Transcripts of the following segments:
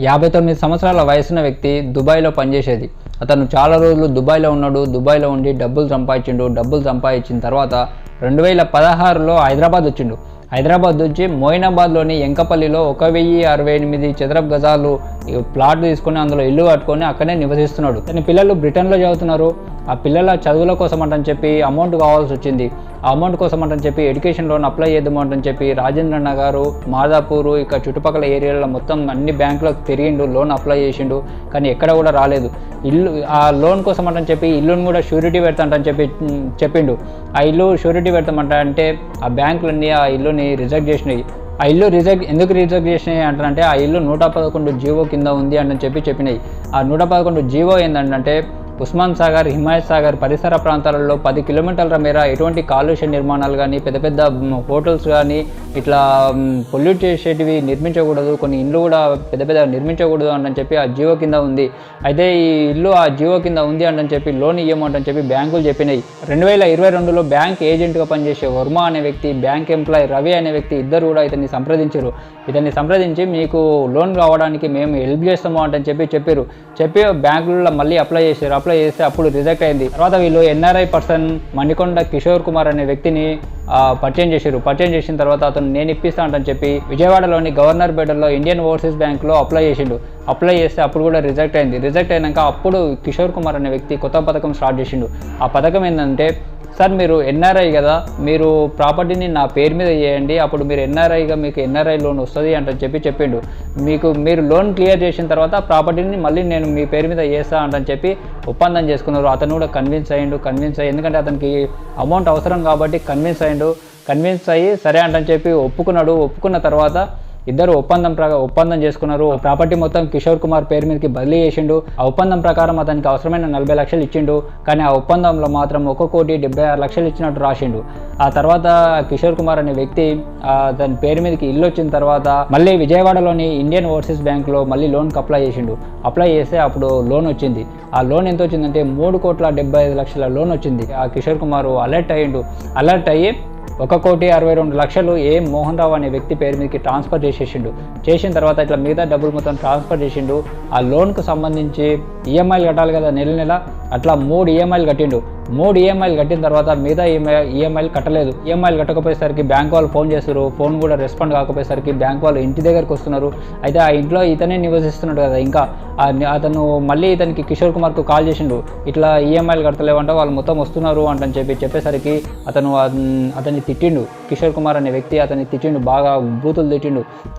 59 సంవత్సరాల వయసున్న వ్యక్తి దుబాయ్లో పనిచేసేది. అతను చాలా రోజులు దుబాయ్లో ఉన్నాడు. దుబాయ్లో ఉండి డబ్బులు సంపాదించిన తర్వాత 2016లో హైదరాబాద్ వచ్చిండు. హైదరాబాద్ నుంచి మోయినాబాద్లోని ఎంకపల్లిలో 1068 చదరపు గజాలు ప్లాట్ తీసుకొని అందులో ఇల్లు కట్టుకొని అక్కడే నివసిస్తున్నాడు. తన పిల్లలు బ్రిటన్లో చదువుతున్నారు. ఆ పిల్లల చదువుల కోసం అంటని చెప్పి అమౌంట్ కావాల్సి వచ్చింది. ఆ అమౌంట్ కోసం అంటని చెప్పి ఎడ్యుకేషన్ లోన్ అప్లై చేద్దాము అంటని చెప్పి రాజేంద్ర నగర్, మాదాపూర్, ఇక చుట్టుపక్కల ఏరియాలో మొత్తం అన్ని బ్యాంకులకు తిరిగిండు, లోన్ అప్లై చేసిండు. కానీ ఎక్కడ కూడా రాలేదు. ఇల్లు ఆ లోన్ కోసం అంటని చెప్పి ఇల్లుని కూడా షూరిటీ పెడతాంటని చెప్పిండు. ఆ ఇల్లు షూరిటీ పెడతామంట అంటే ఆ బ్యాంకులన్నీ ఆ ఇల్లుని రిజెక్ట్ చేసినాయి. ఆ ఇల్లు ఎందుకు రిజెక్ట్ చేసినాయి అంటారంటే ఆ ఇల్లు 111 జీవో కింద ఉంది అని చెప్పినాయి. ఆ 111 జీవో ఏంటంటే ఉస్మాన్ సాగర్, హిమాయత్ సాగర్ పరిసర ప్రాంతాలలో 10 కిలోమీటర్ల మేర ఎటువంటి కాలుష్య నిర్మాణాలు కానీ, పెద్ద పెద్ద హోటల్స్ కానీ ఇట్లా పొల్యూట్ చేసేటివి నిర్మించకూడదు, కొన్ని ఇల్లు కూడా పెద్ద నిర్మించకూడదు అని చెప్పి ఆ జీవో కింద ఉంది. అయితే ఈ ఇల్లు ఆ జీవో కింద ఉంది అని చెప్పి లోన్ ఇవ్వమంటని చెప్పి బ్యాంకులు చెప్పినాయి. 2022లో బ్యాంక్ ఏజెంట్గా పనిచేసే వర్మ అనే వ్యక్తి, బ్యాంక్ ఎంప్లాయీ రవి అనే వ్యక్తి ఇద్దరు కూడా ఇతన్ని సంప్రదించారు. ఇతన్ని సంప్రదించి మీకు లోన్ రావడానికి మేము హెల్ప్ చేస్తాము అని చెప్పి బ్యాంకులలో మళ్ళీ అప్లై చేస్తే అప్పుడు రిజెక్ట్ అయింది. తర్వాత వీళ్ళు ఎన్ఆర్ఐ పర్సన్ మణికొండ కిషోర్ కుమార్ అనే వ్యక్తిని పరిచయం చేసిన తర్వాత అతను నేను ఇప్పిస్తా అంటని చెప్పి విజయవాడలోని గవర్నర్ పేటలో ఇండియన్ ఓవర్సీస్ బ్యాంక్లో అప్లై చేస్తే అప్పుడు కూడా రిజెక్ట్ అయినాక అప్పుడు కిషోర్ కుమార్ అనే వ్యక్తి కొత్త పథకం స్టార్ట్ చేసిండు. ఆ పథకం ఏంటంటే, సార్ మీరు ఎన్ఆర్ఐ కదా, మీరు ప్రాపర్టీని నా పేరు మీద చేయండి, అప్పుడు మీరు ఎన్ఆర్ఐగా మీకు ఎన్ఆర్ఐ లోన్ వస్తుంది అంటని చెప్పిండు. మీరు లోన్ క్లియర్ చేసిన తర్వాత ప్రాపర్టీని మళ్ళీ నేను మీ పేరు మీద చేస్తా అంటని చెప్పి ఒప్పందం చేసుకున్నారు. అతను కూడా కన్విన్స్ అయ్యి ఎందుకంటే అతనికి అమౌంట్ అవసరం కాబట్టి కన్విన్స్ అయ్యి సరే అంటని చెప్పి ఒప్పుకున్న తర్వాత ఇద్దరు ఒప్పందం చేసుకున్నారు. ప్రాపర్టీ మొత్తం కిషోర్ కుమార్ పేరు మీదకి బదిలీ చేసిండు. ఆ ఒప్పందం ప్రకారం అతనికి అవసరమైన 40 లక్షలు ఇచ్చిండు. కానీ ఆ ఒప్పందంలో మాత్రం 1,76,00,000 ఇచ్చినట్టు రాసిండు. ఆ తర్వాత కిషోర్ కుమార్ అనే వ్యక్తి తన పేరు మీదకి ఇల్లు వచ్చిన తర్వాత మళ్ళీ విజయవాడలోని ఇండియన్ ఓవర్సీస్ బ్యాంక్లో మళ్ళీ లోన్కి అప్లై చేస్తే అప్పుడు లోన్ వచ్చింది. ఆ లోన్ ఎంత వచ్చిందంటే 3,75,00,000 లోన్ వచ్చింది. ఆ కిషోర్ కుమార్ అలర్ట్ అయ్యి 1,62,00,000 ఏ మోహన్ రావు అనే వ్యక్తి పేరు మీదకి ట్రాన్స్ఫర్ చేసిన తర్వాత ఇట్లా మిగతా డబ్బులు మొత్తం ట్రాన్స్ఫర్ చేసిండు. ఆ లోన్కు సంబంధించి ఈఎంఐలు కట్టాలి కదా నెల అట్లా 3 ఈఎంఐలు కట్టిండు. 3 ఈఎంఐలు కట్టిన తర్వాత మిగతా ఈఎంఐలు కట్టలేదు. ఈఎంఐలు కట్టకపోయేసరికి బ్యాంక్ వాళ్ళు ఫోన్ చేస్తారు. ఫోన్ కూడా రెస్పాండ్ కాకపోయేసరికి బ్యాంక్ వాళ్ళు ఇంటి దగ్గరకు వస్తున్నారు. అయితే ఆ ఇంట్లో ఇతనే నివసిస్తున్నాడు కదా, ఇంకా అతను మళ్ళీ ఇతనికి కిషోర్ కుమార్కు కాల్ చేసిండు. ఇట్లా ఈఎంఐలు కట్టలేవంట, వాళ్ళు మొత్తం వస్తున్నారు అంటని చెప్పేసరికి అతన్ని తిట్టిండు. కిషోర్ కుమార్ అనే వ్యక్తి అతన్ని తిట్టిండు, బాగా బూతులు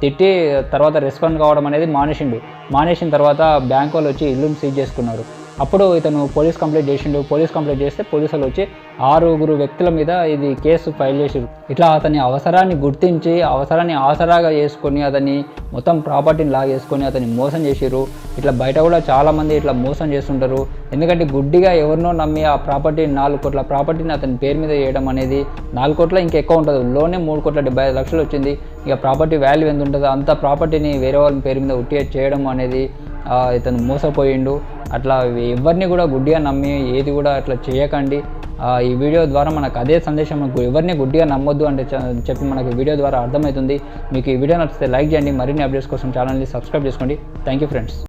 తిట్టి తర్వాత రెస్పాండ్ కావడం అనేది మానేసిన తర్వాత బ్యాంక్ వాళ్ళు వచ్చి ఇల్లుని సీజ్ చేసుకున్నారు. అప్పుడు ఇతను పోలీస్ కంప్లైంట్ చేస్తే పోలీసులు వచ్చి 6 వ్యక్తుల మీద ఇది కేసు ఫైల్ చేసారు. ఇట్లా అతని అవసరాన్ని గుర్తించి అవసరాన్ని ఆసరాగా చేసుకొని అతన్ని మొత్తం ప్రాపర్టీని లాగేసుకొని అతన్ని మోసం చేసారు. ఇట్లా బయట కూడా చాలామంది ఇట్లా మోసం చేస్తుంటారు. ఎందుకంటే గుడ్డిగా ఎవరినో నమ్మి ఆ ప్రాపర్టీ 4 కోట్ల ప్రాపర్టీని అతని పేరు మీద చేయడం అనేది 4 కోట్ల ఇంకెక్కువ ఉంటుంది. లోనే 3,75,00,000 వచ్చింది. ఇక ప్రాపర్టీ వాల్యూ ఎంత ఉంటుందో అంత ప్రాపర్టీని వేరే వాళ్ళ పేరు మీద ఉట్టి చేయడం అనేది ఇతను మోసపోయిండు. అట్లా ఎవరిని కూడా గుడ్డిగా నమ్మి ఏది కూడా అట్లా చేయకండి. ఈ వీడియో ద్వారా మనకు అదే సందేశం, ఎవరిని గుడ్డిగా నమ్మొద్దు అంటే చెప్పి మనకు వీడియో ద్వారా అర్థమవుతుంది. మీకు ఈ వీడియో నచ్చితే లైక్ చేయండి. మరిన్ని అప్డేట్స్ కోసం ఛానల్ని సబ్స్క్రైబ్ చేసుకోండి. Thank you friends.